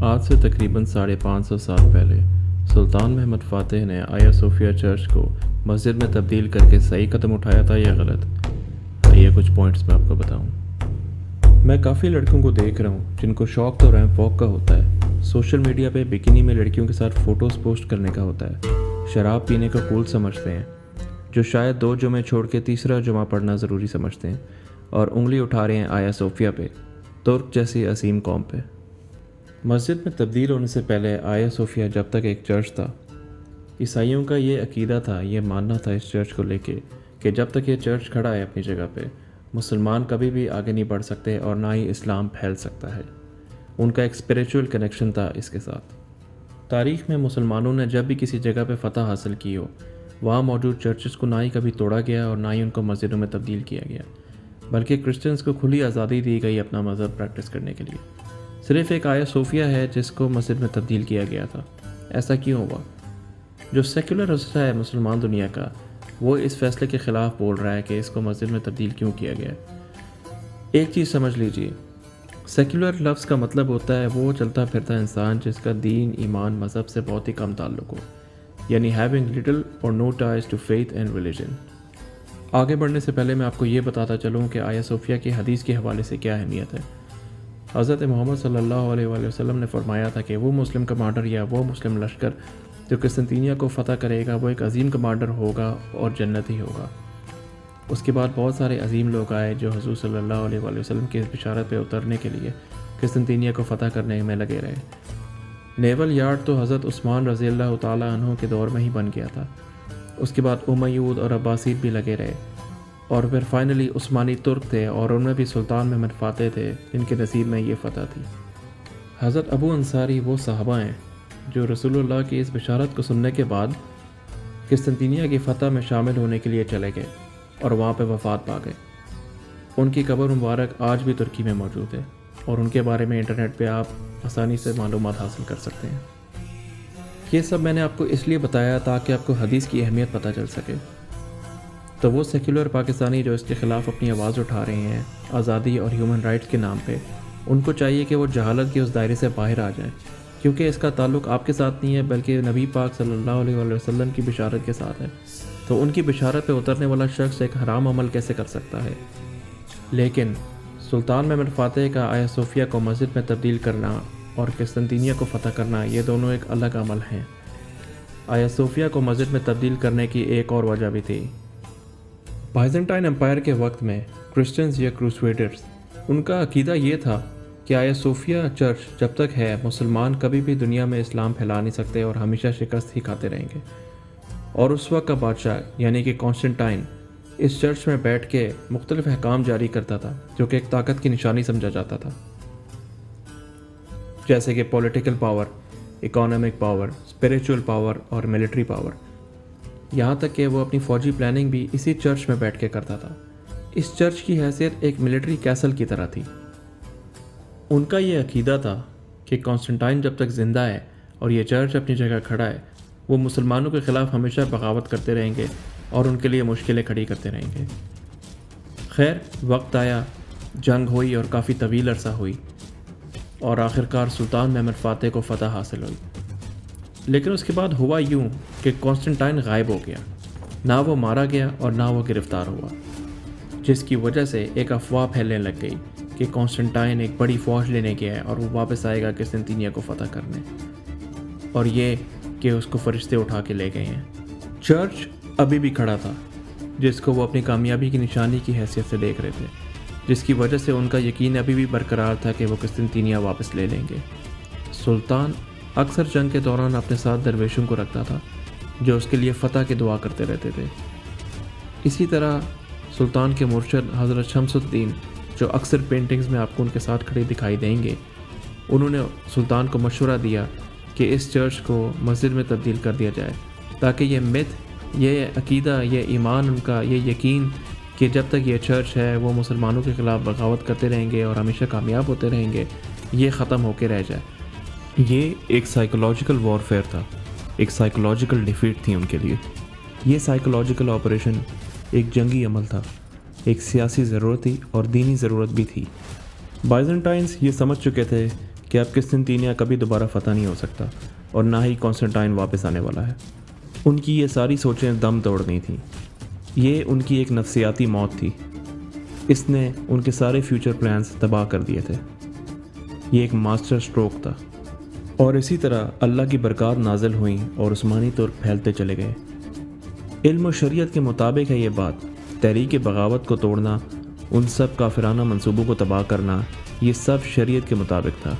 आज से तकरीबन 550 साल पहले सुल्तान महमद फ़ातिह ने आया सोफिया चर्च को मस्जिद में तब्दील करके सही कदम उठाया था या गलत। आइए कुछ पॉइंट्स मैं आपको बताऊं। मैं काफ़ी लड़कों को देख रहा हूं जिनको शौक़ तो रैंप वॉक का होता है, सोशल मीडिया पे बिकिनी में लड़कियों के साथ फ़ोटोज़ पोस्ट करने का होता है, शराब पीने को कूल समझते हैं, जो शायद 2 जुमे छोड़ के तीसरा जुमा पढ़ना ज़रूरी समझते हैं और उंगली उठा रहे हैं आया सोफिया पे, तुर्क जैसी असीम कौम पे। मस्जिद में तब्दील होने से पहले आया सोफिया जब तक एक चर्च था, ईसाइयों का ये अकीदा था, ये मानना था इस चर्च को लेके कि जब तक ये चर्च खड़ा है अपनी जगह पे, मुसलमान कभी भी आगे नहीं बढ़ सकते और ना ही इस्लाम फैल सकता है। उनका एक स्पिरिचुअल कनेक्शन था इसके साथ। तारीख़ में मुसलमानों ने जब भी किसी जगह पे फ़तह हासिल की हो, वहाँ मौजूद चर्चेस को ना ही कभी तोड़ा गया और ना ही उनको मस्जिदों में तब्दील किया गया, बल्कि क्रिश्चियंस को खुली आज़ादी दी गई अपना मज़हब प्रैक्टिस करने के लिए। सिर्फ एक आया सोफिया है जिसको मस्जिद में तब्दील किया गया था। ऐसा क्यों हुआ? जो सेकुलर हिस्सा है मुसलमान दुनिया का, वो इस फैसले के ख़िलाफ़ बोल रहा है कि इसको मस्जिद में तब्दील क्यों किया गया। एक चीज़ समझ लीजिए, सेकुलर लफ्ज़ का मतलब होता है वो चलता फिरता इंसान जिसका दीन, ईमान, मज़हब से बहुत ही कम ताल्लुक़ हो, यानी having little or no ties to faith and religion. आगे बढ़ने से पहले मैं आपको ये बताता चलूँ कि आया सोफिया की हदीस के हवाले से क्या अहमियत है। हज़रत मोहम्मद सल्लल्लाहु अलैहि वसल्लम ने फरमाया था कि वो मुस्लिम कमांडर या वो मुस्लिम लश्कर जो किस्तिनिया को फ़तह करेगा वो एक अजीम कमांडर होगा और जन्नती होगा। उसके बाद बहुत सारे अजीम लोग आए जो हुज़ूर सल्लल्लाहु अलैहि वसल्लम की इस बिशारत पे उतरने के लिए किस्तिनिया को फ़तह करने में लगे रहे। नेवल यार्ड तो हज़रत उस्मान रज़ी अल्लाह तआला अन्हु के दौर में ही बन गया था। उसके बाद उमय्यद और अब्बासीद भी लगे रहे और फिर फाइनली उस्मानी तुर्क थे और उनमें भी सुल्तान महमद फ़ातिह थे जिनके नसीब में ये फ़तह थी। हज़रत अबू अंसारी वो सहाबा हैं जो रसूलुल्लाह की इस बिशारत को सुनने के बाद किस्तिनिया की फ़तह में शामिल होने के लिए चले गए और वहाँ पे वफ़ात पा गए। उनकी कब्र मुबारक आज भी तुर्की में मौजूद है और उनके बारे में इंटरनेट पे आप आसानी से मालूमात हासिल कर सकते हैं। ये सब मैंने आपको इसलिए बताया ताकि आपको हदीस की अहमियत पता चल सके। तो वो सेकुलर पाकिस्तानी जो इसके ख़िलाफ़ अपनी आवाज़ उठा रहे हैं आज़ादी और ह्यूमन राइट्स के नाम पे, उनको चाहिए कि वो जहालत के उस दायरे से बाहर आ जाएं, क्योंकि इसका ताल्लुक़ आपके साथ नहीं है बल्कि नबी पाक सल्लल्लाहु अलैहि वसल्लम की बिशारत के साथ है। तो उनकी बिशारत पे उतरने वाला शख्स एक हराम अमल कैसे कर सकता है? लेकिन सुल्तान महमद फ़ातिह का आया सोफिया को मस्जिद में तब्दील करना और किस्तिनिया को फ़तह करना, ये दोनों एक अलग अमल हैं। आया सोफिया को मस्जिद में तब्दील करने की एक और वजह भी थी। बाइजेंटाइन एम्पायर के वक्त में क्रिश्चियंस या क्रूसेडर्स, उनका अकीदा ये था कि आया सोफिया चर्च जब तक है मुसलमान कभी भी दुनिया में इस्लाम फैला नहीं सकते और हमेशा शिकस्त ही खाते रहेंगे। और उस वक्त का बादशाह यानी कि कॉन्स्टेंटाइन इस चर्च में बैठ के मुख्तलिफ अहकाम जारी करता था जो कि एक ताकत की निशानी समझा जाता था, जैसे कि political power, economic power, spiritual power और मिलिट्री पावर। यहाँ तक कि वो अपनी फ़ौजी प्लानिंग भी इसी चर्च में बैठ के करता था। इस चर्च की हैसियत एक मिलिट्री कैसल की तरह थी। उनका ये अकीदा था कि कॉन्स्टेंटाइन जब तक ज़िंदा है और ये चर्च अपनी जगह खड़ा है, वो मुसलमानों के ख़िलाफ़ हमेशा बगावत करते रहेंगे और उनके लिए मुश्किलें खड़ी करते रहेंगे। खैर, वक्त आया, जंग हुई और काफ़ी तवील अरसा हुई और आखिरकार सुल्तान महमद फ़ातिह को फ़तह हासिल हुई। लेकिन उसके बाद हुआ यूं कि कॉन्स्टेंटाइन गायब हो गया, ना वो मारा गया और ना वो गिरफ़्तार हुआ, जिसकी वजह से एक अफवाह फैलने लग गई कि कॉन्स्टेंटाइन एक बड़ी फ़ौज लेने गया है और वो वापस आएगा किस्तिनिया को फ़तह करने, और ये कि उसको फरिश्ते उठा के ले गए हैं। चर्च अभी भी खड़ा था जिसको वो अपनी कामयाबी की निशानी की हैसियत से देख रहे थे, जिसकी वजह से उनका यकीन अभी भी बरकरार था कि वो किस्तिनिया वापस ले लेंगे। सुल्तान अक्सर जंग के दौरान अपने साथ दरवेशों को रखता था जो उसके लिए फ़तह की दुआ करते रहते थे। इसी तरह सुल्तान के मुर्शद हज़रत शमसुद्दीन, जो अक्सर पेंटिंग्स में आपको उनके साथ खड़े दिखाई देंगे, उन्होंने सुल्तान को मशवरा दिया कि इस चर्च को मस्जिद में तब्दील कर दिया जाए ताकि ये मिथ, ये अकीदा, ये ईमान, उनका ये यकीन कि जब तक ये चर्च है वो मुसलमानों के ख़िलाफ़ बगावत करते रहेंगे और हमेशा कामयाब होते रहेंगे, ये ख़त्म होकर रह जाए। ये एक साइकोलॉजिकल वॉरफेयर था, एक साइकोलॉजिकल डिफीट थी उनके लिए। ये साइकोलॉजिकल ऑपरेशन एक जंगी अमल था, एक सियासी ज़रूरत थी और दीनी ज़रूरत भी थी। बाइजेंटाइंस ये समझ चुके थे कि अब किस्तिनतीनिया कभी दोबारा फ़तह नहीं हो सकता और ना ही कॉन्स्टेंटाइन वापस आने वाला है। उनकी ये सारी सोचें दम तोड़नी थीं। ये उनकी एक नफ्सियाती मौत थी। इसने उनके सारे फ्यूचर प्लान्स तबाह कर दिए थे। ये एक मास्टर स्ट्रोक था। और इसी तरह अल्लाह की बरक़ात नाज़िल हुई और उस्मानी तुर्क फैलते चले गए। इल्म और शरीयत के मुताबिक है ये बात। तहरीक बगावत को तोड़ना, उन सब काफिराना मंसूबों को तबाह करना, ये सब शरीयत के मुताबिक था।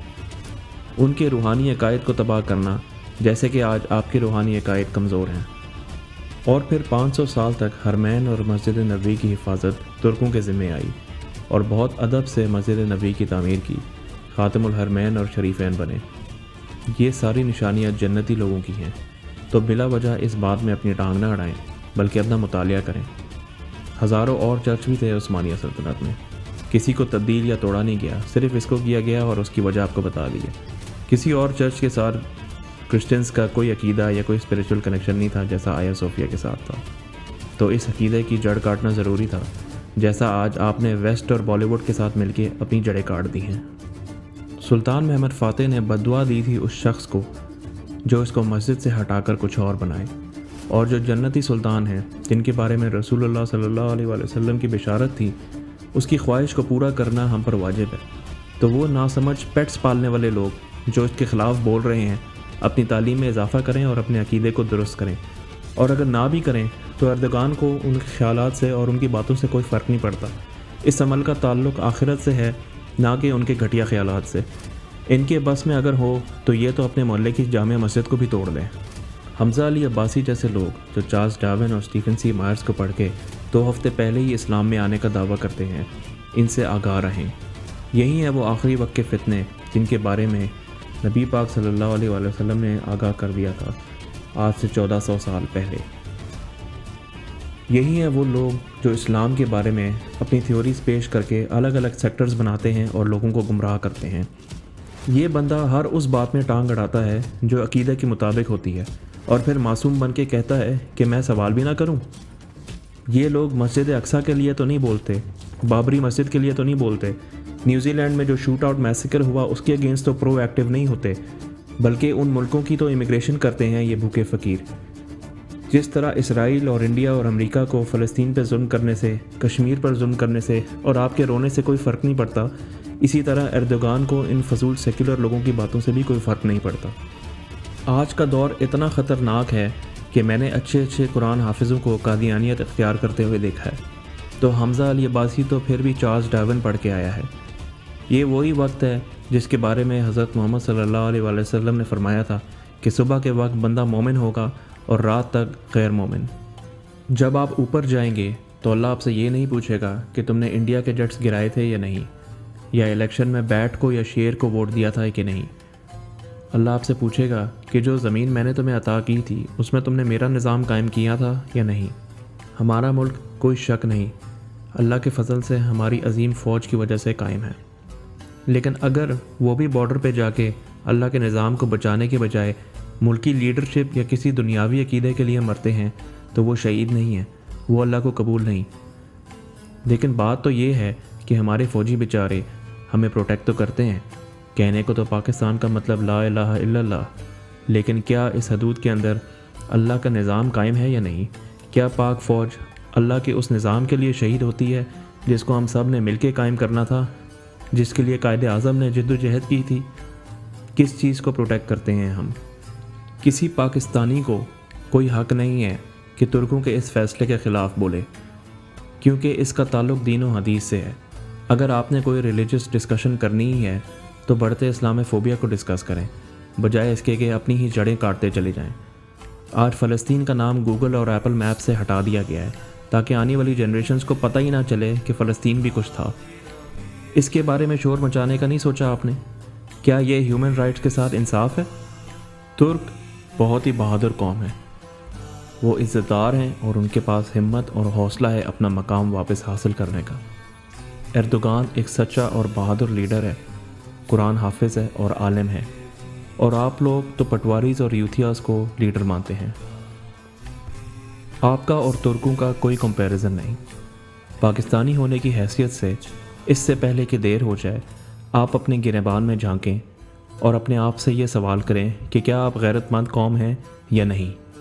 उनके रूहानी अकायद को तबाह करना, जैसे कि आज आपके रूहानी अकायद कमज़ोर हैं। और फिर 500 साल तक हरमैन और मस्जिद नबी की हिफाजत तुर्कों के ज़िम्मे आई और बहुत अदब से मस्जिद नबी की तामीर की। ख़ातिमुल हरमैन और शरीफैन बने। ये सारी निशानियाँ जन्नती लोगों की हैं। तो बिला वजह इस बात में अपनी टांग न अड़ाएं, बल्कि अपना मुतालिया करें। हज़ारों और चर्च भी थे उस्मानिया सल्तनत में। किसी को तब्दील या तोड़ा नहीं गया, सिर्फ इसको किया गया और उसकी वजह आपको बता दी है। किसी और चर्च के साथ क्रिश्चियंस का कोई अकीदा या कोई स्पिरिचुअल कनेक्शन नहीं था जैसा आया सोफिया के साथ था। तो इस अकीदे की जड़ काटना ज़रूरी था, जैसा आज आपने वेस्ट और बॉलीवुड के साथ मिलके अपनी जड़ें काट दी हैं। सुल्तान महमद फ़ातिह ने बद्दुआ दी थी उस शख्स को जो इसको मस्जिद से हटाकर कुछ और बनाए, और जो जन्नती सुल्तान हैं जिनके बारे में रसूलुल्लाह सल्लल्लाहु अलैहि वसल्लम की बिशारत थी, उसकी ख्वाहिश को पूरा करना हम पर वाजिब है। तो वो नासमझ पेट्स पालने वाले लोग जो इसके ख़िलाफ़ बोल रहे हैं, अपनी तालीम में इजाफ़ा करें और अपने अकीदे को दुरुस्त करें। और अगर ना भी करें तो एर्दोगान को उनके ख़यालात से और उनकी बातों से कोई फ़र्क नहीं पड़ता। इस अमल का ताल्लुक़ आखिरत से है, ना कि उनके घटिया ख़यालात से। इनके बस में अगर हो तो ये तो अपने मोहल्ले की जामिया मस्जिद को भी तोड़ दें। हमज़ा अली अब्बासी जैसे लोग जो चार्ल्स डार्विन और स्टीफन सी मायर्स को पढ़ के 2 हफ्ते पहले ही इस्लाम में आने का दावा करते हैं, इनसे आगाह रहें। यही है वो आखिरी वक्त के फितने जिनके बारे में नबी पाक सल्लल्लाहु अलैहि वसल्लम ने आगाह कर दिया था आज से 1400 साल पहले। यही है वो लोग जो इस्लाम के बारे में अपनी थ्योरीज पेश करके अलग अलग सेक्टर्स बनाते हैं और लोगों को गुमराह करते हैं। ये बंदा हर उस बात में टांग अड़ाता है जो अकीदे के मुताबिक होती है और फिर मासूम बन के कहता है कि मैं सवाल भी ना करूं। ये लोग मस्जिद अक्सा के लिए तो नहीं बोलते, बाबरी मस्जिद के लिए तो नहीं बोलते, न्यूजीलैंड में जो शूट आउट मैसेकर हुआ उसके अगेंस्ट तो प्रो एक्टिव नहीं होते, बल्कि उन मुल्कों की तो इमिग्रेशन करते हैं ये भूखे फ़कीर। जिस तरह इसराइल और इंडिया और अमेरिका को फ़लस्तीन पर जुल्म करने से, कश्मीर पर जुल्म करने से और आपके रोने से कोई फ़र्क नहीं पड़ता, इसी तरह एर्दोगान को इन फजूल सेक्युलर लोगों की बातों से भी कोई फ़र्क नहीं पड़ता। आज का दौर इतना ख़तरनाक है कि मैंने अच्छे अच्छे कुरान हाफिज़ों को कादियानियत इख्तियार करते हुए देखा है। तो हमज़ा अली अब्बासी तो फिर भी चार्ल्स डार्विन पढ़ के आया है। ये वही वक्त है जिसके बारे में हज़रत मोहम्मद सल्लल्लाहु अलैहि वसल्लम ने फरमाया था कि सुबह के वक्त बंदा मोमिन होगा और रात तक गैर मोमिन। जब आप ऊपर जाएंगे तो अल्लाह आपसे ये नहीं पूछेगा कि तुमने इंडिया के जट्स गिराए थे या नहीं, या इलेक्शन में बैट को या शेर को वोट दिया था कि नहीं। अल्लाह आपसे पूछेगा कि जो ज़मीन मैंने तुम्हें अता की थी उसमें तुमने मेरा निज़ाम कायम किया था या नहीं। हमारा मुल्क कोई शक नहीं अल्लाह के फजल से हमारी अजीम फ़ौज की वजह से कायम है, लेकिन अगर वो भी बॉर्डर पे जाके अल्लाह के निज़ाम को बचाने के बजाय मुल्की लीडरशिप या किसी दुनियावी अकीदे के लिए मरते हैं तो वो शहीद नहीं है, वो अल्लाह को कबूल नहीं। लेकिन बात तो ये है कि हमारे फ़ौजी बेचारे हमें प्रोटेक्ट तो करते हैं। कहने को तो पाकिस्तान का मतलब ला इलाहा इल्लल्लाह, लेकिन क्या इस हदूद के अंदर अल्लाह का निज़ाम कायम है या नहीं? क्या पाक फ़ौज अल्लाह के उस निज़ाम के लिए शहीद होती है जिसको हम सब ने मिल के कायम करना था, जिसके लिए कायदे आज़म ने जद्दोजहद की थी? किस चीज़ को प्रोटेक्ट करते हैं हम? किसी पाकिस्तानी को कोई हक़ नहीं है कि तुर्कों के इस फ़ैसले के ख़िलाफ़ बोले, क्योंकि इसका ताल्लुक़ दीन व हदीस से है। अगर आपने कोई रिलीजियस डिस्कशन करनी ही है तो बढ़ते इस्लामोफोबिया को डिस्कस करें, बजाय इसके कि अपनी ही जड़ें काटते चले जाएं। आज फ़लस्तीन का नाम गूगल और एप्पल मैप से हटा दिया गया है ताकि आने वाली जनरेशन्स को पता ही ना चले कि फ़लस्तीन भी कुछ था। इसके बारे में शोर मचाने का नहीं सोचा आपने? क्या ये ह्यूमन राइट्स के साथ इंसाफ है? तुर्क बहुत ही बहादुर कौम है, वो इज़्ज़तदार हैं और उनके पास हिम्मत और हौसला है अपना मकाम वापस हासिल करने का। एर्दोगान एक सच्चा और बहादुर लीडर है, कुरान हाफिज़ है और आलिम है, और आप लोग तो पटवारीज़ और यूथियास को लीडर मानते हैं। आपका और तुर्कों का कोई कंपैरिजन नहीं। पाकिस्तानी होने की हैसियत से इससे पहले कि देर हो जाए आप अपने गिरेबान में झांकें اور اپنے آپ سے یہ سوال کریں کہ کیا آپ غیرت مند قوم ہیں یا نہیں۔